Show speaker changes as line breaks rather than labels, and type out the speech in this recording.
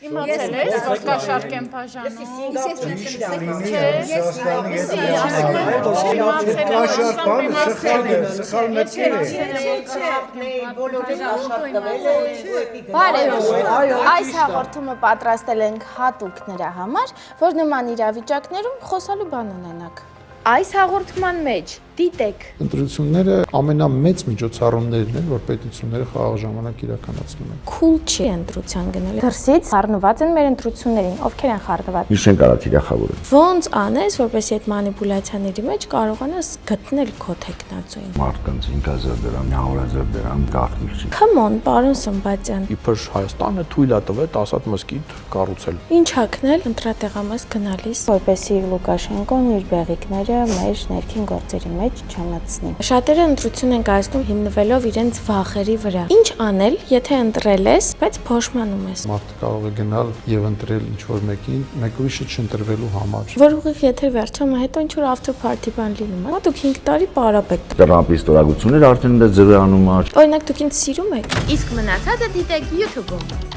Իմացել ես, որ կա Շարքեն Փաժանում։
Այս հաղորդումը պատրաստել ենք հատուկ նրա համար, որ նման իրավիճակներում խոսալու բան ունենաք։ Այս հաղորդման մեջ դիտեք
Ընտրությունները ամենամեծ միջոցառումներն են, որ պետությունները խաղաղ ժամանակ իրականացնում են։
Քուլ չի ընտրության գնալ։ Դրսից խառնված են մեր ընտրություններին, ովքեր են խառնված։
Միշտ կարա թիրախավորել։
Ոնց անես, որպեսզի այդ մանիպուլյացիաների մեջ կարողանաս գտնել քո տեխնացուին։
Մարդկանց 5000 դրամ, 100,000 դրամ գաղտնիք չի։
Come on, պարոն Սմբատյան։
Իբր Հայաստանը թույլ է տվել Ասադ մզկիթ կառուցել։
Ինչ հակնել ընտրատեղամաս գնալիս, որպեսզի Լուկաշենկոն իր բեղիկները մեր ներքին գործերի մեջ չհամացնի։ Շատերը ընտրություն են կայացնում հիմնվելով իրենց վախերի վրա։ Ինչ անել, եթե ընտրել ես, բայց փոշմանում ես։
Մարդը կարող է գնալ եւ ընտրել ինչ-որ մեկին, մեկ ուրիշը չընտրվելու համար։
Որ ուղիղ եթեր վերջում հետո ինչ-որ after party բան լինում է։ Դուք 5 տարի պարապ եք։
Տրամպի ստորագրություններ արդեն դա ձևանում է։
Օրինակ դուք ինձ սիրում եք։ Իսկ մնացածը դիտեք YouTube-ում։